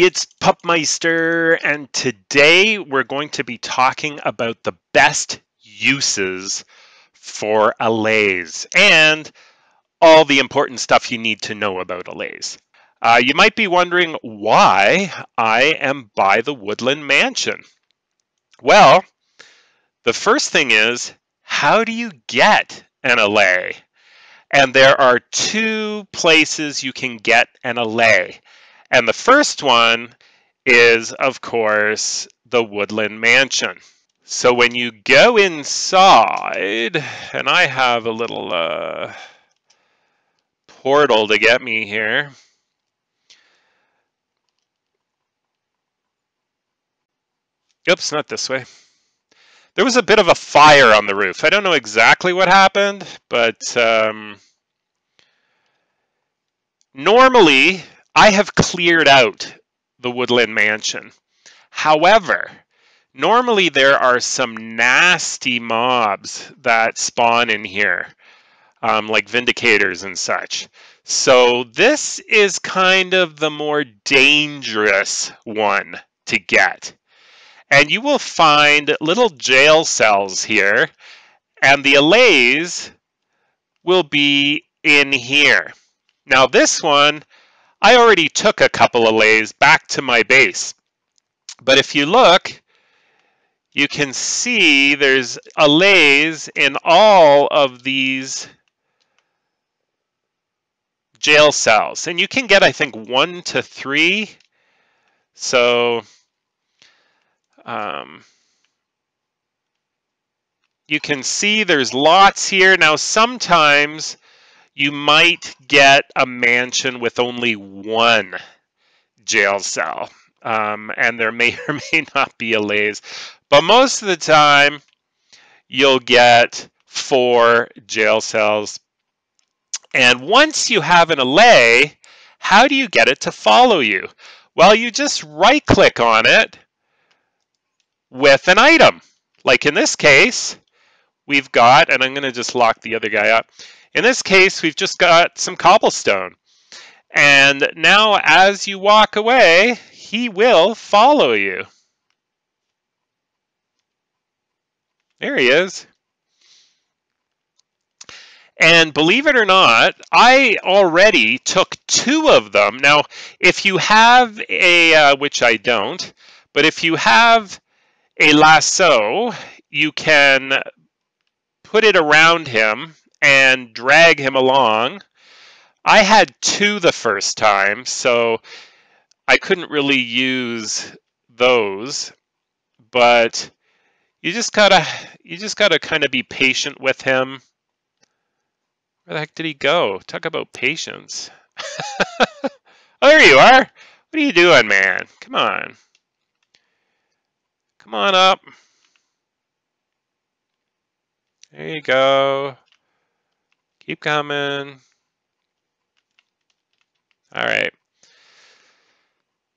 everybody, it's Pupmeister, and today we're going to be talking about the best uses for Allays and all the important stuff you need to know about Allays. You might be wondering why I am by the Woodland Mansion. Well, the first thing is, how do you get an Allay? And there are two places you can get an Allay. And the first one is, of course, the Woodland Mansion. So when you go inside, and I have a little portal to get me here. Oops, not this way. There was a bit of a fire on the roof. I don't know exactly what happened, but normally I have cleared out the Woodland Mansion. However, normally there are some nasty mobs that spawn in here, like Vindicators and such. So this is kind of the more dangerous one to get. And you will find little jail cells here, and the Allays will be in here. Now this one, I already took a couple Allays back to my base. But if you look, you can see there's Allays in all of these jail cells. And you can get, I think, 1 to 3. So you can see there's lots here. Now sometimes you might get a mansion with only 1 jail cell. And there may or may not be Allays. But most of the time, you'll get 4 jail cells. And once you have an Allay, how do you get it to follow you? Well, you just right-click on it with an item. Like in this case, we've got, and I'm going to just lock the other guy up. In this case, we've just got some cobblestone. And now as you walk away, he will follow you. There he is. And believe it or not, I already took 2 of them. Now, if you have a, which I don't, but if you have a lasso, you can put it around him and drag him along. I had 2 the first time, so I couldn't really use those, but you just gotta kind of be patient with him. Where the heck did he go? Talk about patience. Oh, there you are. What are you doing, man? Come on. Come on up. There you go. Keep coming. All right.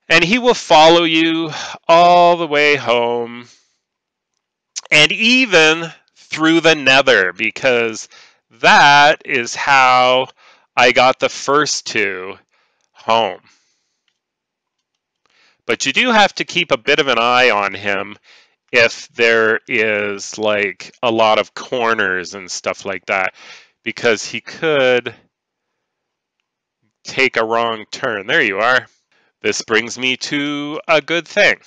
And he will follow you all the way home, and even through the Nether, because that is how I got the first 2 home. But you do have to keep a bit of an eye on him if there is like a lot of corners and stuff like that, because he could take a wrong turn. There you are. This brings me to a good thing,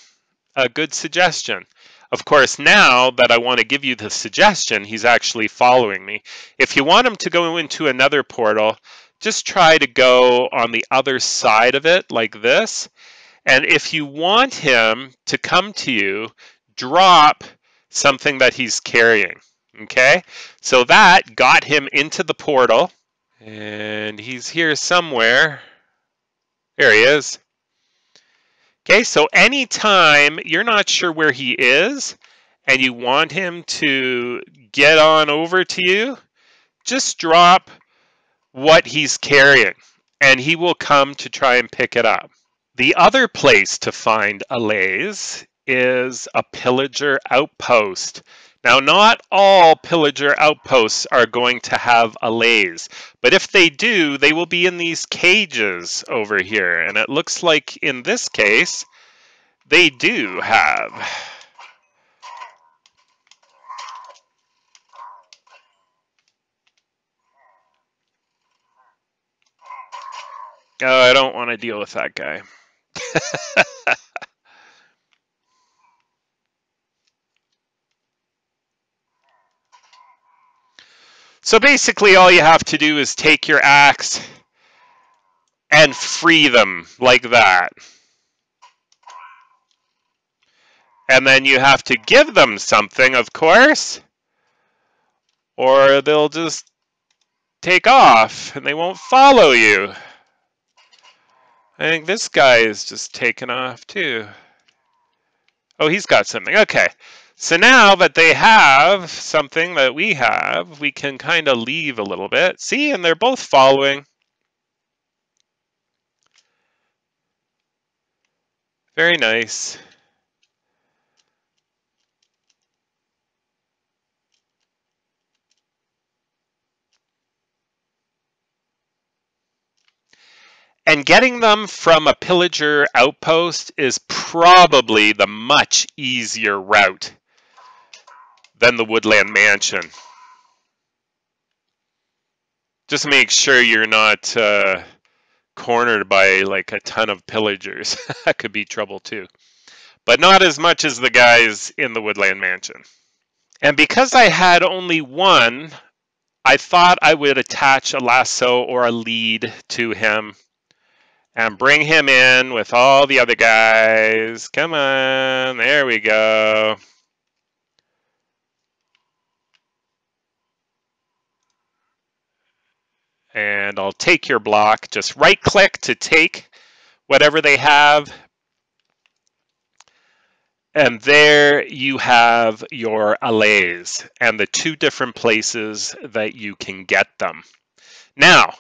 a good suggestion. Of course, now that I want to give you the suggestion, he's actually following me. If you want him to go into another portal, just try to go on the other side of it like this. And if you want him to come to you, drop something that he's carrying. Okay? So that got him into the portal. And he's here somewhere. There he is. Okay, so anytime you're not sure where he is and you want him to get on over to you, just drop what he's carrying and he will come to try and pick it up. The other place to find Allays is a pillager outpost. Now, not all pillager outposts are going to have allays, but if they do, they will be in these cages over here. And it looks like in this case, they do have. Oh, I don't want to deal with that guy. So basically all you have to do is take your axe and free them like that. And then you have to give them something, of course, or they'll just take off and they won't follow you. I think this guy is just taking off too. Oh, he's got something. Okay. So now that they have something that we have, we can kind of leave a little bit. See, and they're both following. Very nice. And getting them from a pillager outpost is probably the much easier route than the woodland mansion. Just make sure you're not cornered by like a ton of pillagers. That could be trouble too. But not as much as the guys in the woodland mansion. And because I had only one, I thought I would attach a lasso or a lead to him and bring him in with all the other guys. Come on, there we go. And I'll take your block. Just right click to take whatever they have. And there you have your allays and the two different places that you can get them. Now,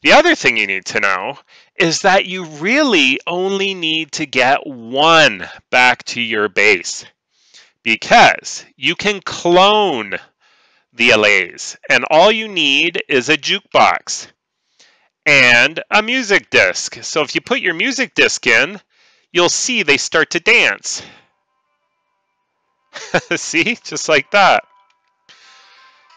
the other thing you need to know is that you really only need to get one back to your base, because you can clone the allays, and all you need is a jukebox and a music disc. So if you put your music disc in, you'll see they start to dance. See, just like that.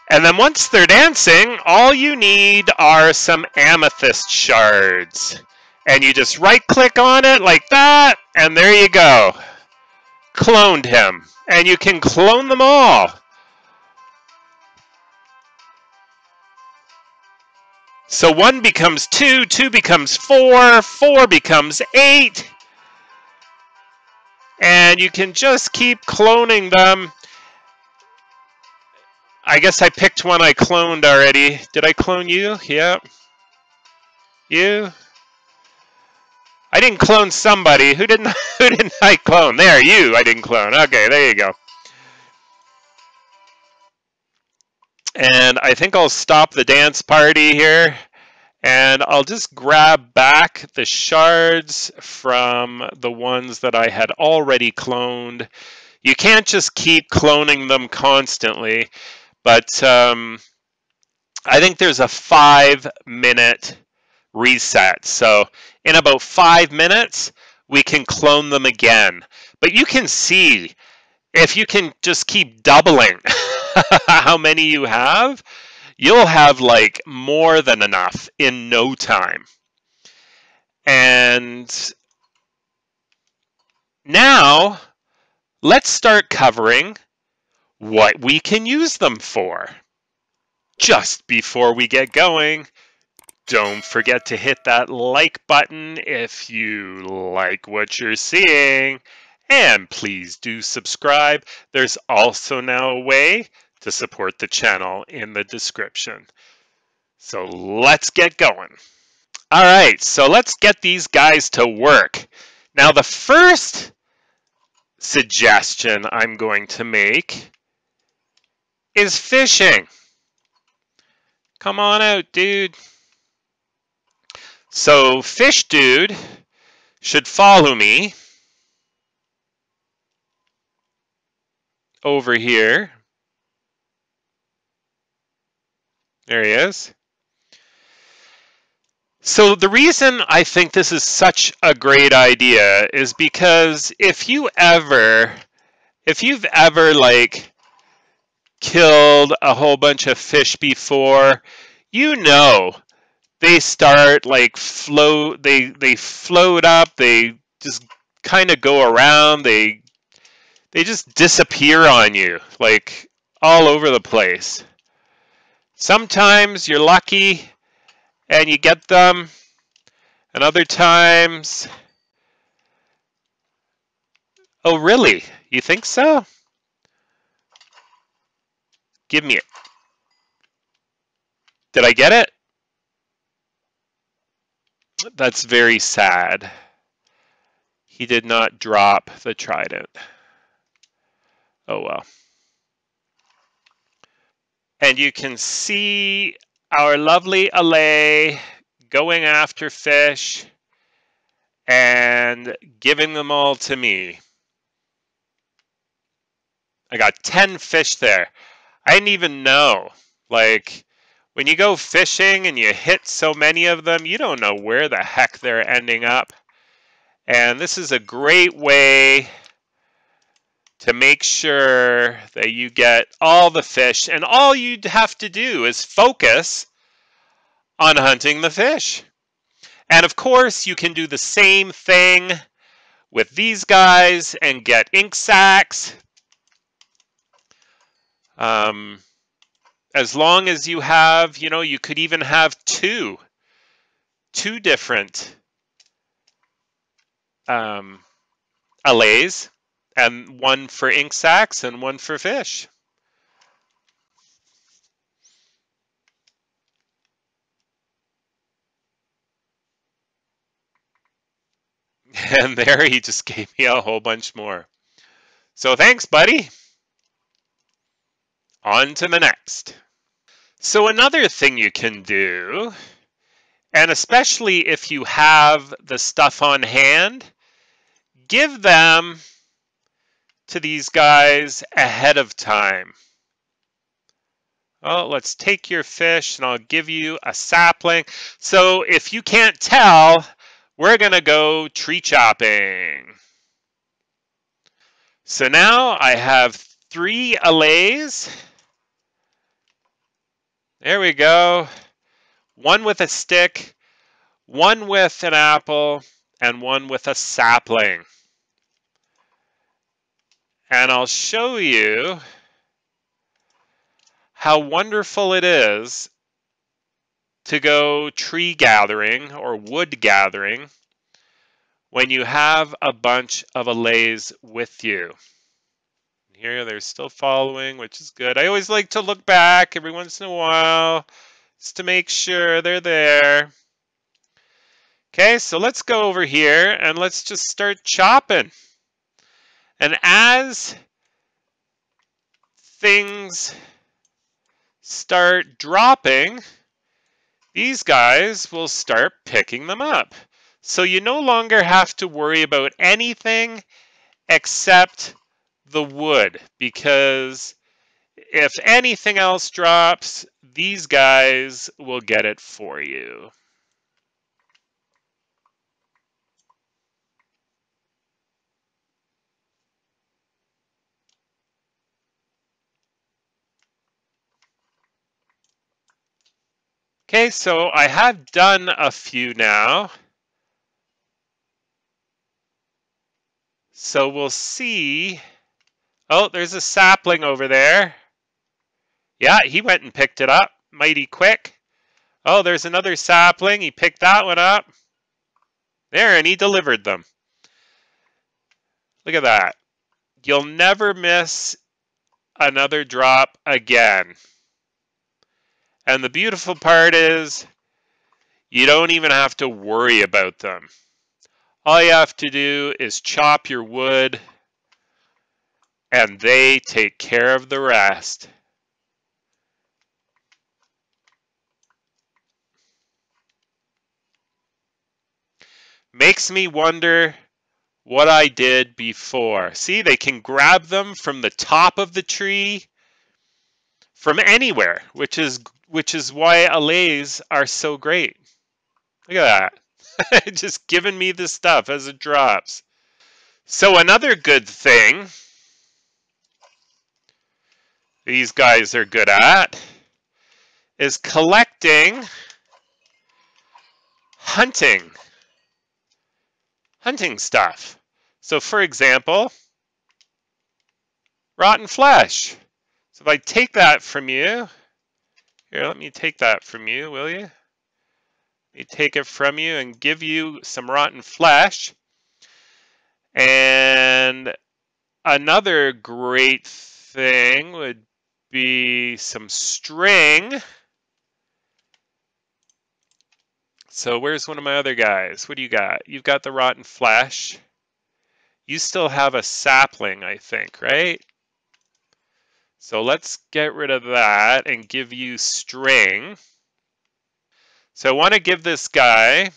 And then once they're dancing, all you need are some amethyst shards. And you just right click on it like that, and there you go. Cloned him. And you can clone them all. So 1 becomes 2, 2 becomes 4, 4 becomes 8. And you can just keep cloning them. I guess I picked one I cloned already. Did I clone you? Yep. You? I didn't clone somebody. Who didn't I clone? There, you I didn't clone. Okay, there you go. And I think I'll stop the dance party here. And I'll just grab back the shards from the ones that I had already cloned. You can't just keep cloning them constantly. But I think there's a 5-minute reset. So in about 5 minutes, we can clone them again. But you can see, if you can just keep doubling how many you have, you'll have like more than enough in no time. And now let's start covering what we can use them for. Just before we get going, don't forget to hit that like button if you like what you're seeing. And please do subscribe. There's also now a way to support the channel in the description. So let's get going. All right, so let's get these guys to work. Now the first suggestion I'm going to make is fishing. Come on out, dude. So fish dude should follow me over here. There he is. So the reason I think this is such a great idea is because if you've ever like killed a whole bunch of fish before, you know they start like they float up, they just kind of go around, they just disappear on you like all over the place. Sometimes you're lucky and you get them, and other times, oh really? You think so? Give me it. Did I get it? That's very sad. He did not drop the trident. Oh well. And you can see our lovely Allay going after fish and giving them all to me. I got 10 fish there. I didn't even know. Like, when you go fishing and you hit so many of them, you don't know where the heck they're ending up. And this is a great way to make sure that you get all the fish. And all you have to do is focus on hunting the fish. And of course, you can do the same thing with these guys and get ink sacs. As long as you have, you could even have two different allays, and one for ink sacs and one for fish. And there he just gave me a whole bunch more. So thanks, buddy. On to the next. So another thing you can do, and especially if you have the stuff on hand, give them to these guys ahead of time. Oh, let's take your fish and I'll give you a sapling. So if you can't tell, we're going to go tree chopping. So now I have 3 allays. There we go. 1 with a stick, 1 with an apple, and 1 with a sapling. And I'll show you how wonderful it is to go tree gathering or wood gathering when you have a bunch of allays with you. Here they're still following, which is good. I always like to look back every once in a while just to make sure they're there. Okay, so let's go over here and let's just start chopping. And as things start dropping, these guys will start picking them up. So you no longer have to worry about anything except the wood, because if anything else drops, these guys will get it for you. Okay, so I have done a few now. So we'll see. Oh, there's a sapling over there. Yeah, he went and picked it up mighty quick. Oh, there's another sapling. He picked that one up. There, and he delivered them. Look at that. You'll never miss another drop again. And the beautiful part is you don't even have to worry about them. All you have to do is chop your wood and they take care of the rest. Makes me wonder what I did before. See, they can grab them from the top of the tree, from anywhere, which is which is why Allays are so great. Look at that. Just giving me the stuff as it drops. So another good thing these guys are good at is collecting hunting stuff. So for example, rotten flesh. So if I take that from you, here, let me take that from you, will you? Let me take it from you and give you some rotten flesh. And another great thing would be some string. So where's one of my other guys? What do you got? You've got the rotten flesh. You still have a sapling, I think, right? So let's get rid of that and give you string. So I want to give this guy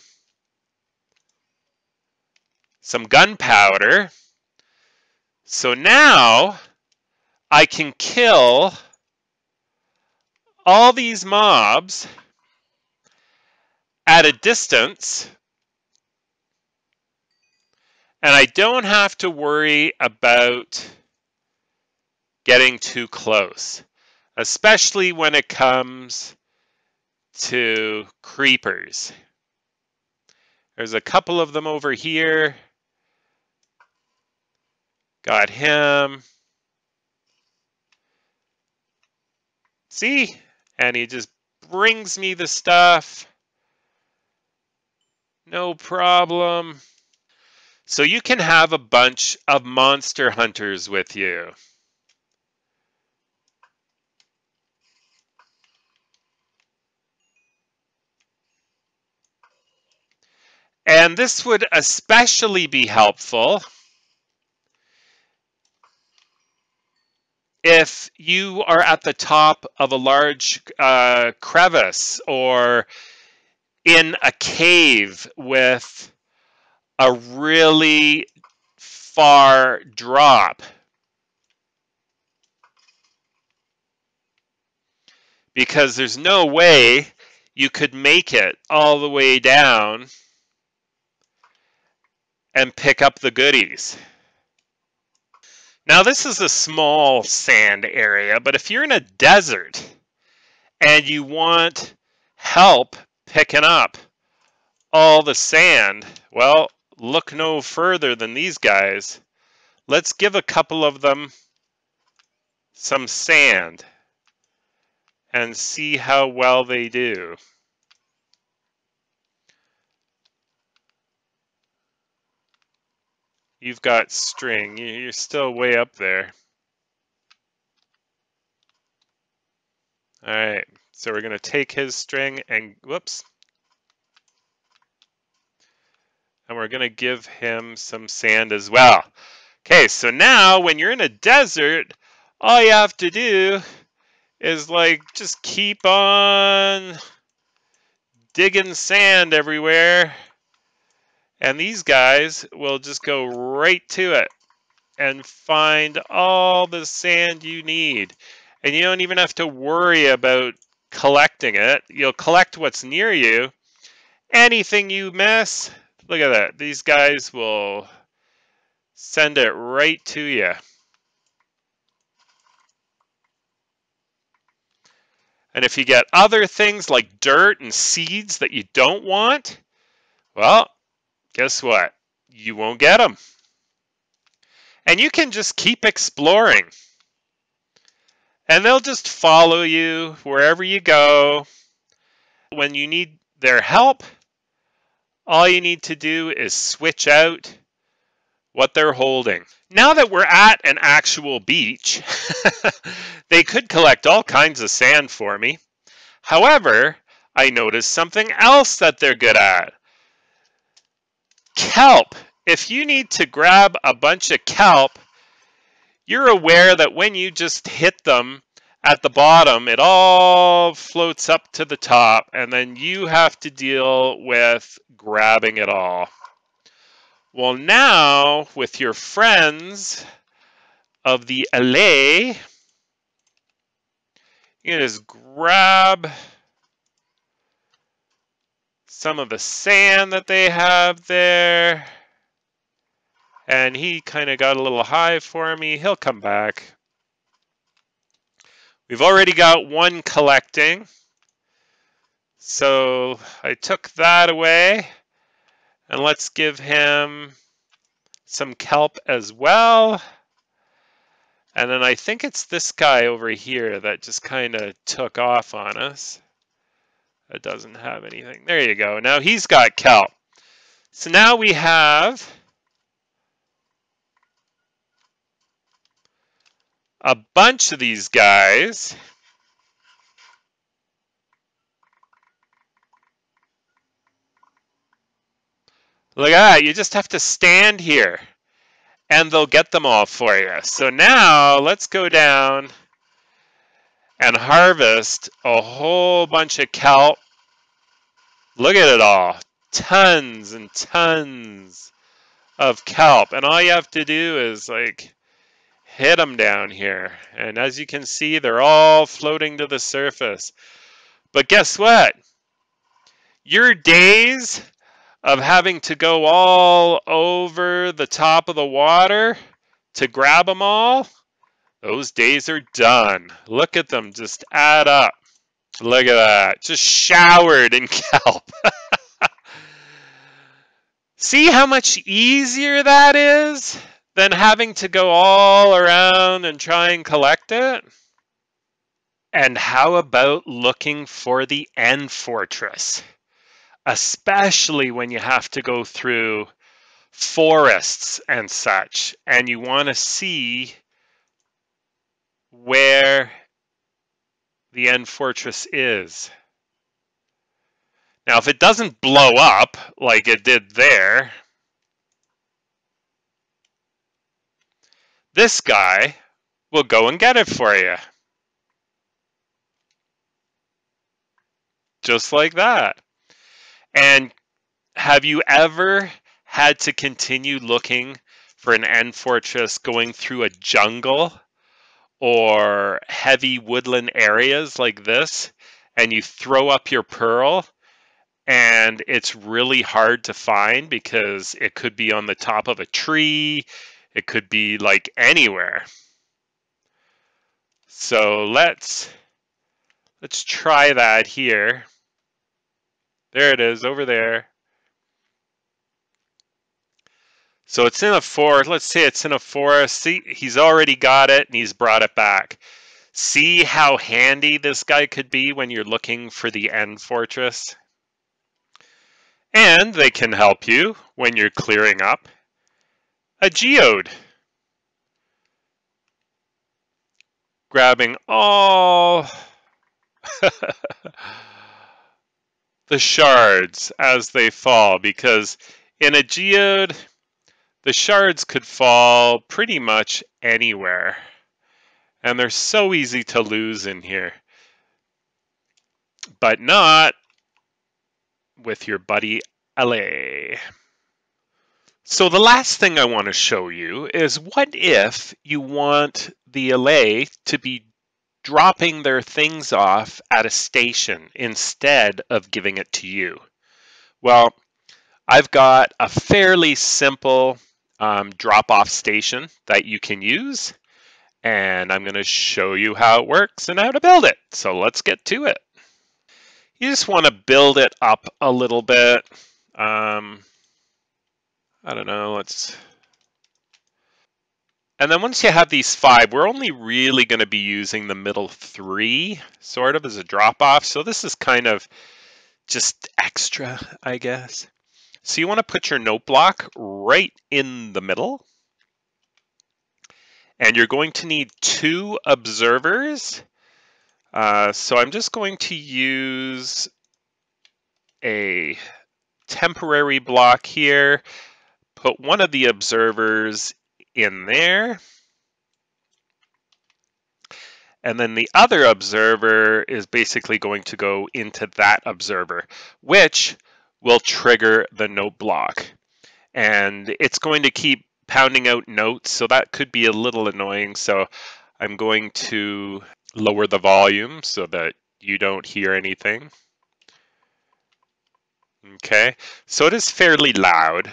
some gunpowder. So now I can kill all these mobs at a distance, and I don't have to worry about getting too close, especially when it comes to creepers. There's a couple of them over here. Got him. See? And he just brings me the stuff. No problem. So you can have a bunch of monster hunters with you. And this would especially be helpful if you are at the top of a large crevice or in a cave with a really far drop. Because there's no way you could make it all the way down and pick up the goodies. Now this is a small sand area, but if you're in a desert and you want help picking up all the sand, well, look no further than these guys. Let's give a couple of them some sand and see how well they do. You've got string. You're still way up there. All right, so we're going to take his string and, whoops. And we're going to give him some sand as well. Okay, so now when you're in a desert, all you have to do is like just keep on digging sand everywhere. And these guys will just go right to it and find all the sand you need. And you don't even have to worry about collecting it. You'll collect what's near you. Anything you miss, look at that. These guys will send it right to you. And if you get other things like dirt and seeds that you don't want, well, guess what? You won't get them. And you can just keep exploring. And they'll just follow you wherever you go. When you need their help, all you need to do is switch out what they're holding. Now that we're at an actual beach, they could collect all kinds of sand for me. However, I noticed something else that they're good at. Kelp. If you need to grab a bunch of kelp, you're aware that when you just hit them at the bottom, it all floats up to the top, and then you have to deal with grabbing it all. Well, now, with your friends of the Allay, you You can just grab some of the sand that they have there. And he kind of got a little high for me. He'll come back. We've already got one collecting. So I took that away. And let's give him some kelp as well. And then I think it's this guy over here that just kind of took off on us. It doesn't have anything. There you go. Now he's got kelp. So now we have a bunch of these guys. Look at that. You just have to stand here and they'll get them all for you. So now let's go down and harvest a whole bunch of kelp. Look at it all. Tons and tons of kelp. And all you have to do is like hit them down here. And as you can see, they're all floating to the surface. But guess what? Your days of having to go all over the top of the water to grab them all, those days are done. Look at them just add up. Look at that. Just showered in kelp. See how much easier that is than having to go all around and try and collect it? And how about looking for the end fortress? Especially when you have to go through forests and such, and you want to see where the end fortress is. Now, if it doesn't blow up like it did there, this guy will go and get it for you. Just like that. And have you ever had to continue looking for an end fortress going through a jungle or heavy woodland areas like this, and you throw up your pearl and it's really hard to find because it could be on the top of a tree, it could be like anywhere. So let's try that here. There it is over there. So it's in a forest. Let's say it's in a forest. See, he's already got it and he's brought it back. See how handy this guy could be when you're looking for the end fortress? And they can help you when you're clearing up a geode. Grabbing all the shards as they fall, because in a geode, the shards could fall pretty much anywhere. And they're so easy to lose in here. But not with your buddy Allay. So the last thing I want to show you is, what if you want the Allay to be dropping their things off at a station instead of giving it to you? Well, I've got a fairly simple drop-off station that you can use, and I'm going to show you how it works and how to build it. So let's get to it. You just want to build it up a little bit. I don't know, and then once you have these 5, we're only really going to be using the middle 3 sort of as a drop-off. So this is kind of just extra, I guess. So you want to put your note block right in the middle. And you're going to need 2 observers. So I'm just going to use a temporary block here. Put one of the observers in there. And then the other observer is basically going to go into that observer, which will trigger the note block. And it's going to keep pounding out notes, so that could be a little annoying. So I'm going to lower the volume so that you don't hear anything. Okay, so it is fairly loud.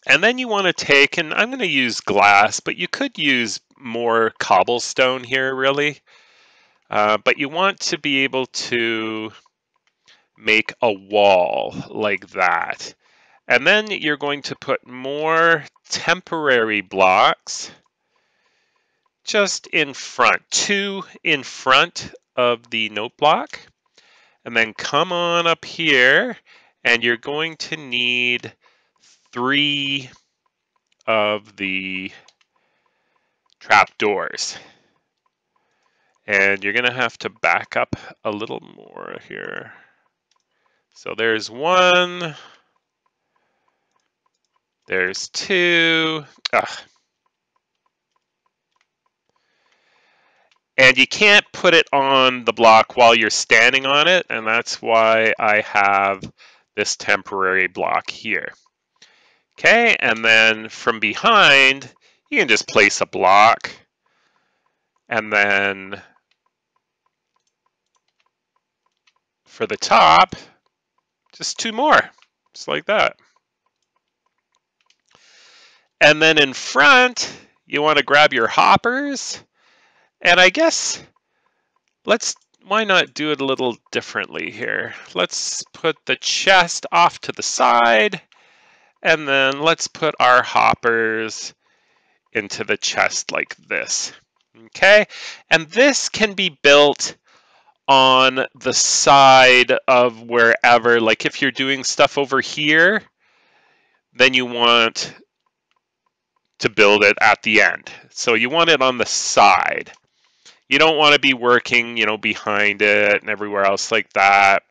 And then you want to take, and I'm going to use glass, but you could use more cobblestone here, really. But you want to be able to make a wall like that. And then you're going to put more temporary blocks just in front, 2 in front of the note block. And then come on up here, and you're going to need 3 of the trapdoors. And you're going to have to back up a little more here. So there's 1. There's 2. And you can't put it on the block while you're standing on it, and that's why I have this temporary block here. Okay, and then from behind, you can just place a block, and then for the top, just 2 more, just like that. And then in front, you want to grab your hoppers, and I guess why not do it a little differently here? Let's put the chest off to the side, and then let's put our hoppers into the chest like this. Okay, and this can be built on the side of wherever, like if you're doing stuff over here, then you want to build it at the end. So you want it on the side. You don't want to be working, behind it and everywhere else like that.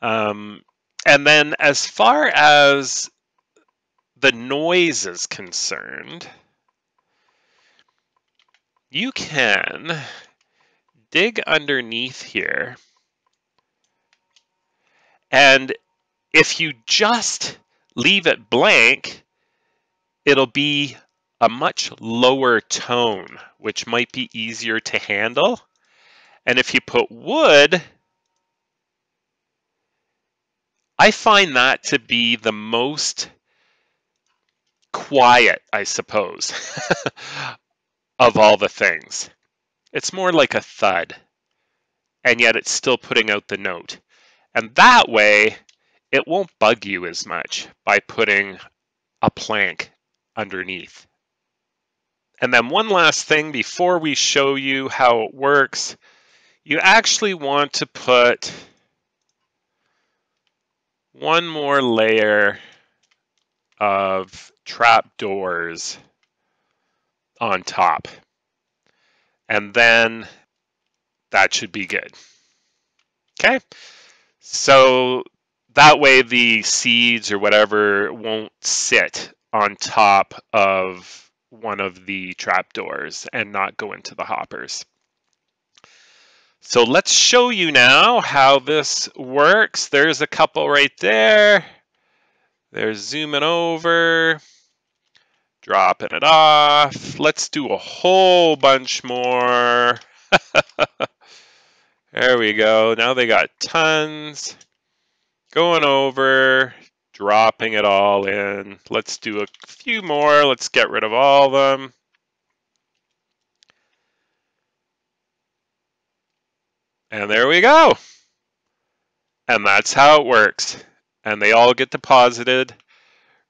And then as far as the noise is concerned, you can dig underneath here. And if you just leave it blank, it'll be a much lower tone, which might be easier to handle. And if you put wood, I find that to be the most quiet, I suppose, of all the things. It's more like a thud, and yet it's still putting out the note. And that way, it won't bug you as much by putting a plank underneath. And then one last thing before we show you how it works, you actually want to put one more layer of trapdoors on top. And then that should be good. Okay, so that way the seeds or whatever won't sit on top of one of the trapdoors and not go into the hoppers. So let's show you now how this works. There's a couple right there. There's zooming over, dropping it off. Let's do a whole bunch more. There we go. Now they got tons. Going over, dropping it all in. Let's do a few more. Let's get rid of all of them. And there we go. And that's how it works. And they all get deposited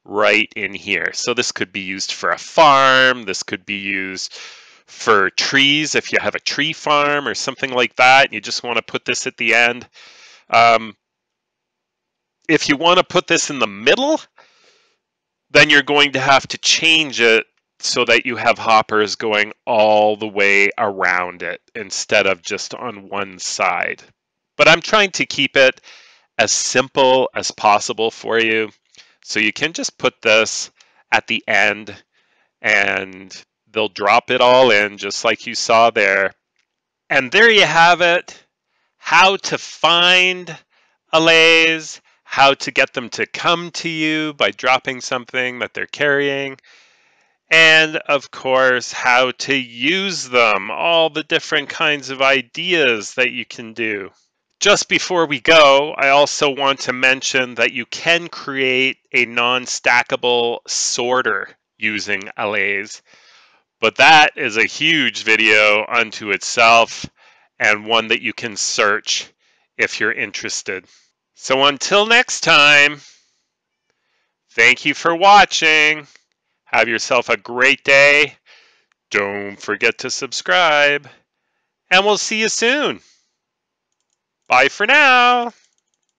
right in here. So this could be used for a farm. This could be used for trees if you have a tree farm or something like that. You just want to put this at the end. If you want to put this in the middle, then you're going to have to change it so that you have hoppers going all the way around it instead of just on one side. But I'm trying to keep it as simple as possible for you. So you can just put this at the end and they'll drop it all in just like you saw there. And there you have it. How to find Allays, how to get them to come to you by dropping something that they're carrying. and of course how to use them, all the different kinds of ideas that you can do. Just before we go, I also want to mention that you can create a non-stackable sorter using Allays, but that is a huge video unto itself and one that you can search if you're interested. So until next time, thank you for watching. Have yourself a great day. Don't forget to subscribe, and we'll see you soon. Bye for now.